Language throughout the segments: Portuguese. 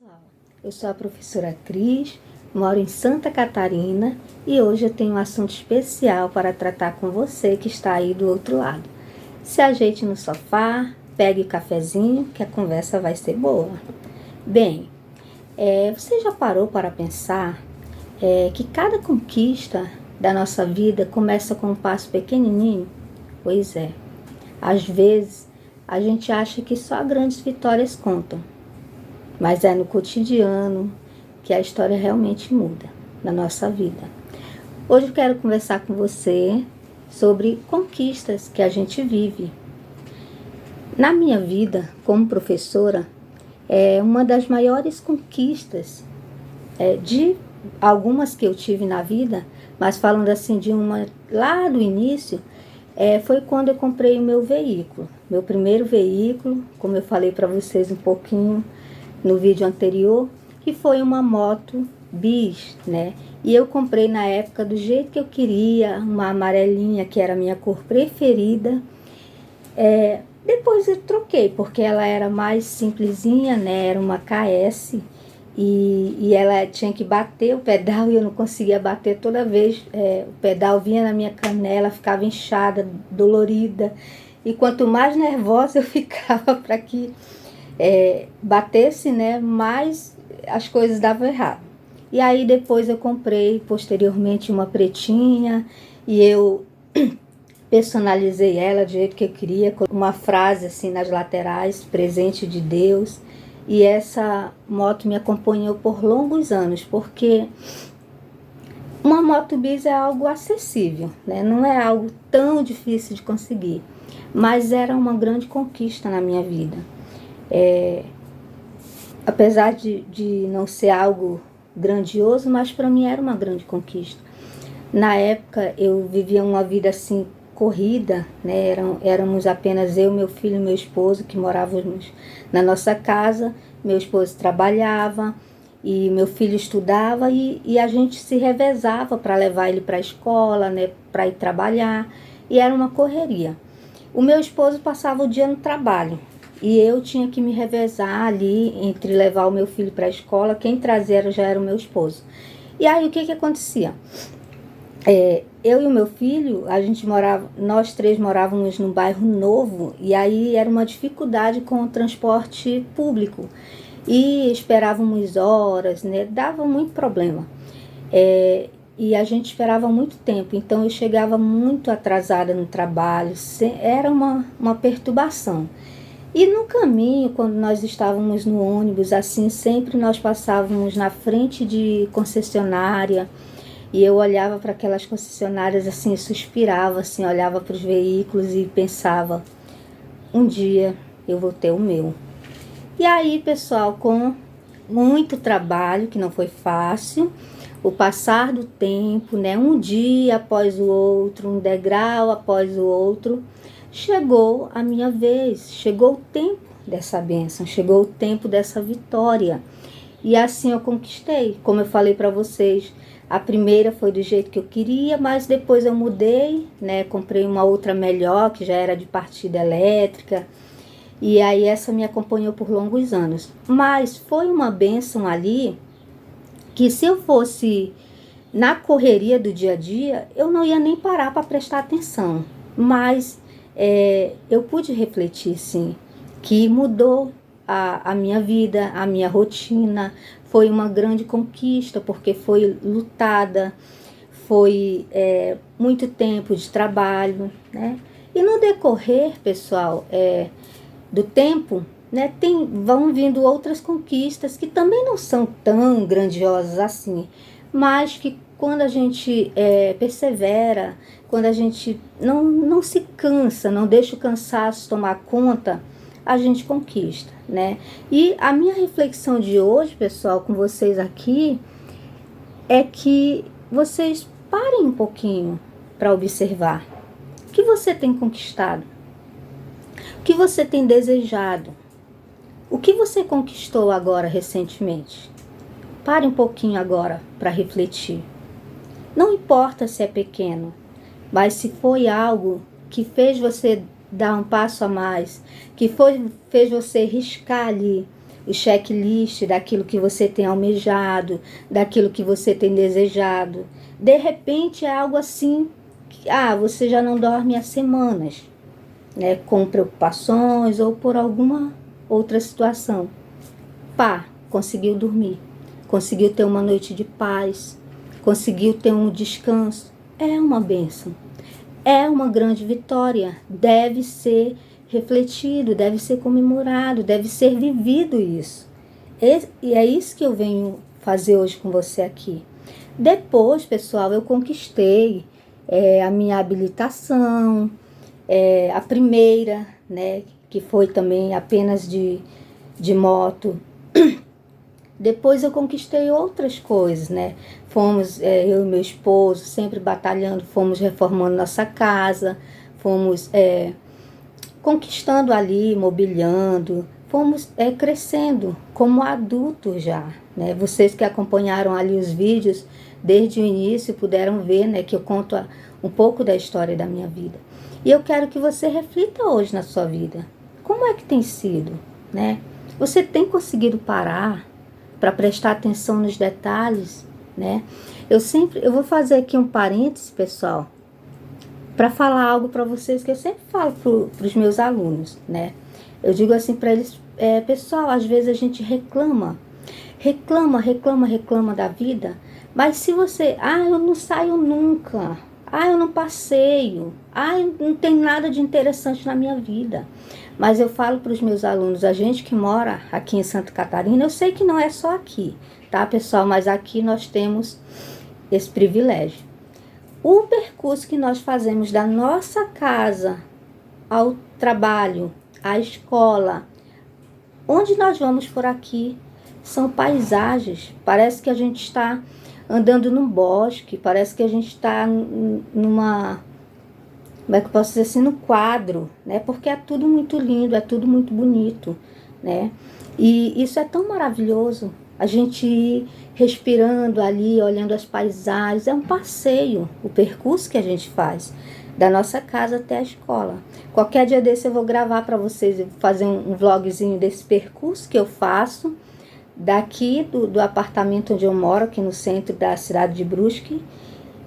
Olá, eu sou a professora Cris, moro em Santa Catarina e hoje eu tenho um assunto especial para tratar com você que está aí do outro lado. Se ajeite no sofá, pegue o cafezinho que a conversa vai ser boa. Bem, você já parou para pensar que cada conquista da nossa vida começa com um passo pequenininho? Pois é, às vezes a gente acha que só grandes vitórias contam. Mas é no cotidiano que a história realmente muda na nossa vida. Hoje eu quero conversar com você sobre conquistas que a gente vive. Na minha vida, como professora, uma das maiores conquistas de algumas que eu tive na vida, mas falando assim de uma lá do início, foi quando eu comprei o meu veículo. Meu primeiro veículo, como eu falei para vocês um pouquinho no vídeo anterior, que foi uma moto bis, né? E eu comprei na época do jeito que eu queria, uma amarelinha, que era a minha cor preferida. Depois eu troquei, porque ela era mais simplesinha, né? Era uma KS e ela tinha que bater o pedal e eu não conseguia bater toda vez. O pedal vinha na minha canela, ficava inchada, dolorida. E quanto mais nervosa eu ficava para que batesse, né, mais as coisas davam errado. E aí depois eu comprei posteriormente uma pretinha e eu personalizei ela do jeito que eu queria, com uma frase assim nas laterais, presente de Deus. E essa moto me acompanhou por longos anos, porque uma moto bis é algo acessível, né? Não é algo tão difícil de conseguir, mas era uma grande conquista na minha vida. Apesar de não ser algo grandioso, mas para mim era uma grande conquista. Na época eu vivia uma vida assim corrida, né? Éramos apenas eu, meu filho e meu esposo que morávamos na nossa casa. Meu esposo trabalhava e meu filho estudava e a gente se revezava para levar ele para a escola, né? Para ir trabalhar, e era uma correria. O meu esposo passava o dia no trabalho e eu tinha que me revezar ali entre levar o meu filho para a escola. Quem trazia já era o meu esposo. E aí o que acontecia? Eu e o meu filho, nós três morávamos num bairro novo e aí era uma dificuldade com o transporte público e esperávamos horas, né? Dava muito problema. E a gente esperava muito tempo, então eu chegava muito atrasada no trabalho, era uma perturbação. E no caminho, quando nós estávamos no ônibus, assim, sempre nós passávamos na frente de concessionária e eu olhava para aquelas concessionárias assim, suspirava, assim, olhava para os veículos e pensava, um dia eu vou ter o meu. E aí, pessoal, com muito trabalho, que não foi fácil, o passar do tempo, né, um dia após o outro, um degrau após o outro, chegou a minha vez, chegou o tempo dessa bênção, chegou o tempo dessa vitória. E assim eu conquistei, como eu falei para vocês, a primeira foi do jeito que eu queria, mas depois eu mudei, né, comprei uma outra melhor, que já era de partida elétrica, e aí essa me acompanhou por longos anos. Mas foi uma bênção ali, que se eu fosse na correria do dia a dia, eu não ia nem parar para prestar atenção. Mas eu pude refletir, sim, que mudou a minha vida, a minha rotina. Foi uma grande conquista, porque foi lutada, foi muito tempo de trabalho, né? E no decorrer, pessoal, do tempo, né, vão vindo outras conquistas que também não são tão grandiosas assim, mas que quando a gente persevera, quando a gente não se cansa, não deixa o cansaço tomar conta, a gente conquista, né? E a minha reflexão de hoje, pessoal, com vocês aqui, é que vocês parem um pouquinho para observar o que você tem conquistado, o que você tem desejado, o que você conquistou agora recentemente. Pare um pouquinho agora para refletir. Não importa se é pequeno, mas se foi algo que fez você dar um passo a mais, que fez você riscar ali o checklist daquilo que você tem almejado, daquilo que você tem desejado. De repente é algo assim, você já não dorme há semanas, né, com preocupações ou por alguma outra situação. Conseguiu dormir, conseguiu ter uma noite de paz, conseguiu ter um descanso. É uma bênção, é uma grande vitória, deve ser refletido, deve ser comemorado, deve ser vivido isso. E é isso que eu venho fazer hoje com você aqui. Depois, pessoal, eu conquistei a minha habilitação, a primeira, né, que foi também apenas de moto. Depois eu conquistei outras coisas, né? Fomos, eu e meu esposo, sempre batalhando, fomos reformando nossa casa, fomos conquistando ali, mobiliando, fomos crescendo como adultos já, né? Vocês que acompanharam ali os vídeos desde o início puderam ver, né, que eu conto um pouco da história da minha vida. E eu quero que você reflita hoje na sua vida. Como é que tem sido, né? Você tem conseguido parar para prestar atenção nos detalhes, né? Eu vou fazer aqui um parêntese, pessoal, para falar algo para vocês que eu sempre falo para os meus alunos, né? Eu digo assim para eles, pessoal, às vezes a gente reclama da vida, mas se você, eu não saio nunca, eu não passeio, não tem nada de interessante na minha vida. Mas eu falo para os meus alunos, a gente que mora aqui em Santa Catarina, eu sei que não é só aqui, tá, pessoal? Mas aqui nós temos esse privilégio. O percurso que nós fazemos da nossa casa ao trabalho, à escola, onde nós vamos por aqui, são paisagens. Parece que a gente está andando num bosque, parece que a gente está numa... Como é que eu posso dizer assim, no quadro, né? Porque é tudo muito lindo, é tudo muito bonito, né? E isso é tão maravilhoso, a gente ir respirando ali, olhando as paisagens, é um passeio, o percurso que a gente faz, da nossa casa até a escola. Qualquer dia desse eu vou gravar para vocês, fazer um vlogzinho desse percurso que eu faço, daqui do apartamento onde eu moro, aqui no centro da cidade de Brusque,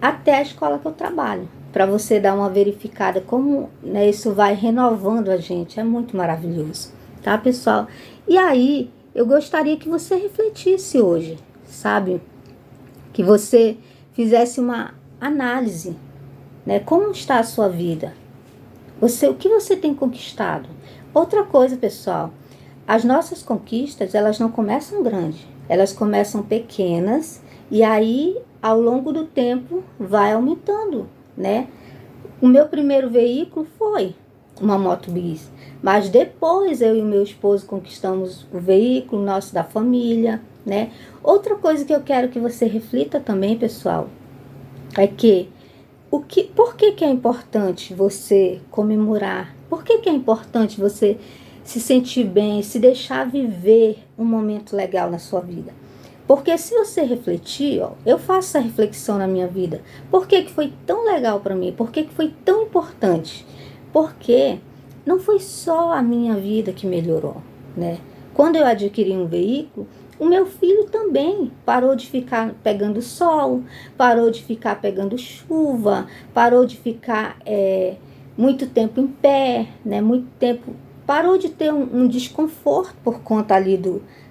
até a escola que eu trabalho, para você dar uma verificada como, né, isso vai renovando a gente. É muito maravilhoso, tá, pessoal? E aí, eu gostaria que você refletisse hoje, sabe? Que você fizesse uma análise, né? Como está a sua vida? O que você tem conquistado? Outra coisa, pessoal, as nossas conquistas, elas não começam grandes, elas começam pequenas e aí, ao longo do tempo, vai aumentando, né? O meu primeiro veículo foi uma moto bis, mas depois eu e o meu esposo conquistamos o veículo nosso da família, né? Outra coisa que eu quero que você reflita também, pessoal, é que por que é importante você comemorar? Por que é importante você se sentir bem, se deixar viver um momento legal na sua vida? Porque se você refletir, eu faço essa reflexão na minha vida. Por que foi tão legal para mim? Por que foi tão importante? Porque não foi só a minha vida que melhorou, né? Quando eu adquiri um veículo, o meu filho também parou de ficar pegando sol, parou de ficar pegando chuva, parou de ficar muito tempo em pé, né? Muito tempo, parou de ter um desconforto por conta ali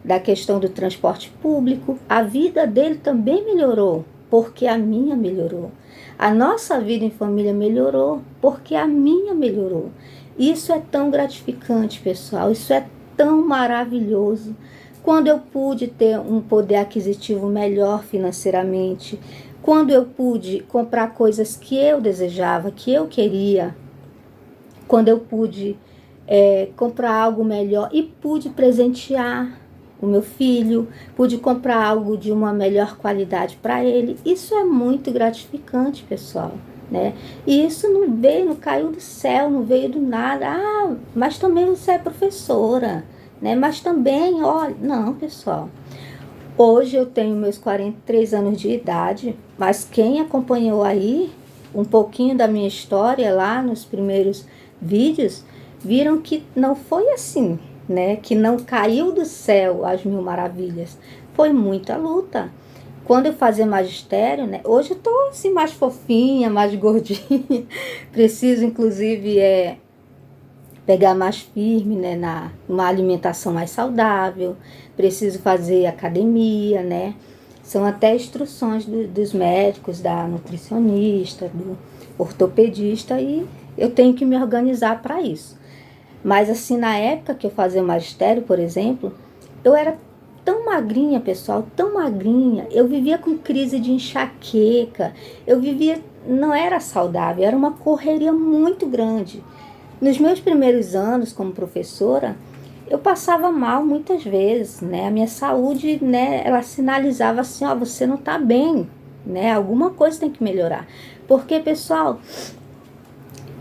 da questão do transporte público. A vida dele também melhorou, porque a minha melhorou. A nossa vida em família melhorou, porque a minha melhorou. Isso é tão gratificante, pessoal, isso é tão maravilhoso. Quando eu pude ter um poder aquisitivo melhor financeiramente, quando eu pude comprar coisas que eu desejava, que eu queria, quando eu pude comprar algo melhor e pude presentear o meu filho, pude comprar algo de uma melhor qualidade para ele. Isso é muito gratificante, pessoal, né? E isso não caiu do céu, não veio do nada. Mas também você é professora, né? Mas também, olha, não, pessoal. Hoje eu tenho meus 43 anos de idade, mas quem acompanhou aí um pouquinho da minha história lá nos primeiros vídeos, viram que não foi assim, né? Que não caiu do céu as mil maravilhas. Foi muita luta. Quando eu fazia magistério, né? Hoje eu tô assim mais fofinha, mais gordinha. Preciso, inclusive, pegar mais firme, né? Numa alimentação mais saudável. Preciso fazer academia, né? São até instruções dos médicos, da nutricionista, do ortopedista, e eu tenho que me organizar para isso. Mas assim, na época que eu fazia magistério, por exemplo, eu era tão magrinha, pessoal, tão magrinha. Eu vivia com crise de enxaqueca. Eu vivia, não era saudável, era uma correria muito grande. Nos meus primeiros anos como professora, eu passava mal muitas vezes, né? A minha saúde, né, ela sinalizava assim, ó, você não tá bem, né? Alguma coisa tem que melhorar. Porque, pessoal,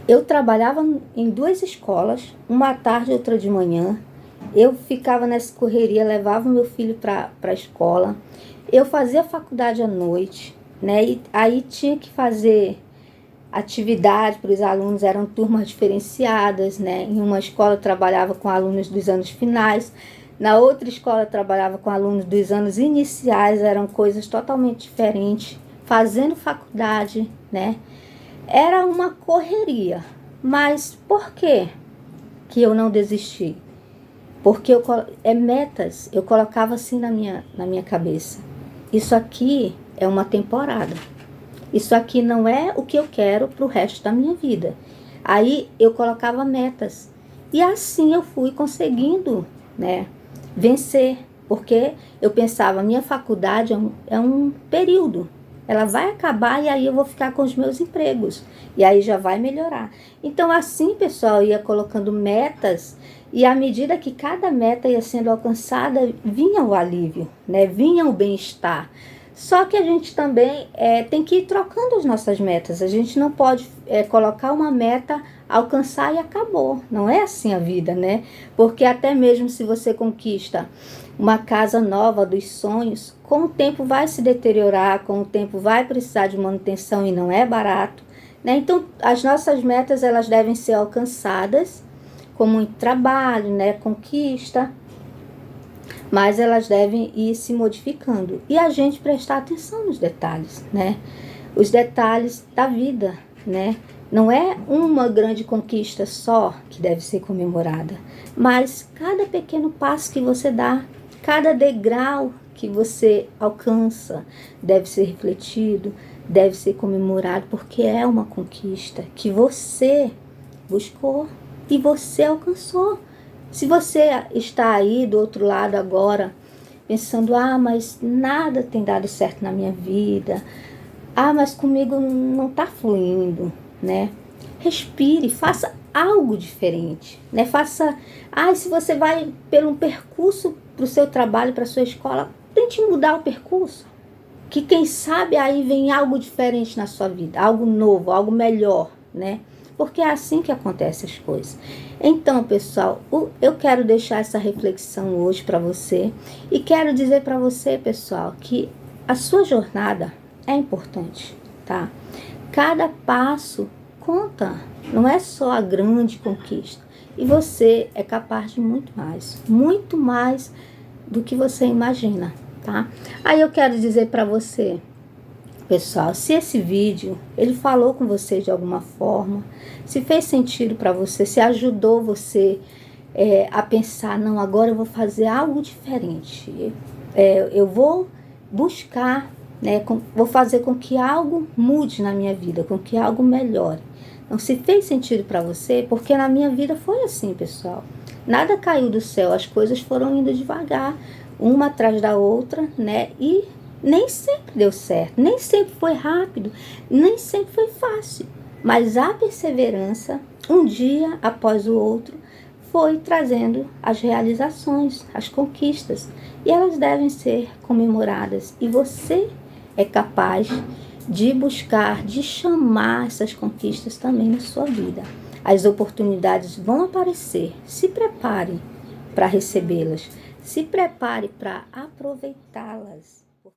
eu trabalhava em 2 escolas, uma à tarde e outra de manhã. Eu ficava nessa correria, levava meu filho para a escola. Eu fazia faculdade à noite, né? E aí tinha que fazer atividade para os alunos, eram turmas diferenciadas, né? Em uma escola eu trabalhava com alunos dos anos finais, na outra escola eu trabalhava com alunos dos anos iniciais, eram coisas totalmente diferentes, fazendo faculdade, né? Era uma correria, mas por que que eu não desisti? Porque metas, eu colocava assim na minha cabeça. Isso aqui é uma temporada. Isso aqui não é o que eu quero para o resto da minha vida. Aí eu colocava metas. E assim eu fui conseguindo, né, vencer. Porque eu pensava, minha faculdade é um período. Ela vai acabar e aí eu vou ficar com os meus empregos. E aí já vai melhorar. Então assim, pessoal, eu ia colocando metas. E à medida que cada meta ia sendo alcançada, vinha o alívio, né? Vinha o bem-estar. Só que a gente também tem que ir trocando as nossas metas. A gente não pode colocar uma meta, alcançar e acabou. Não é assim a vida, né? Porque até mesmo se você conquista uma casa nova dos sonhos, com o tempo vai se deteriorar, com o tempo vai precisar de manutenção e não é barato, né? Então, as nossas metas, elas devem ser alcançadas com muito trabalho, né? Conquista, mas elas devem ir se modificando. E a gente prestar atenção nos detalhes, né? Os detalhes da vida, né? Não é uma grande conquista só que deve ser comemorada, mas cada pequeno passo que você dá, cada degrau que você alcança, deve ser refletido, deve ser comemorado, porque é uma conquista que você buscou e você alcançou. Se você está aí do outro lado agora, pensando, mas nada tem dado certo na minha vida, mas comigo não está fluindo, né? Respire, faça algo diferente, né? Faça, se você vai pelo um percurso para o seu trabalho, para a sua escola, tente mudar o percurso, que quem sabe aí vem algo diferente na sua vida, algo novo, algo melhor, né? Porque é assim que acontecem as coisas. Então, pessoal, eu quero deixar essa reflexão hoje para você e quero dizer para você, pessoal, que a sua jornada é importante, tá? Cada passo conta, não é só a grande conquista. E você é capaz de muito mais do que você imagina, tá? Aí eu quero dizer para você, pessoal, se esse vídeo, ele falou com você de alguma forma, se fez sentido para você, se ajudou você a pensar, não, agora eu vou fazer algo diferente, eu vou buscar, né, vou fazer com que algo mude na minha vida, com que algo melhore. Então, se fez sentido para você, porque na minha vida foi assim, pessoal, nada caiu do céu, as coisas foram indo devagar, uma atrás da outra, né, e nem sempre deu certo, nem sempre foi rápido, nem sempre foi fácil. Mas a perseverança, um dia após o outro, foi trazendo as realizações, as conquistas. E elas devem ser comemoradas. E você é capaz de buscar, de chamar essas conquistas também na sua vida. As oportunidades vão aparecer. Se prepare para recebê-las. Se prepare para aproveitá-las.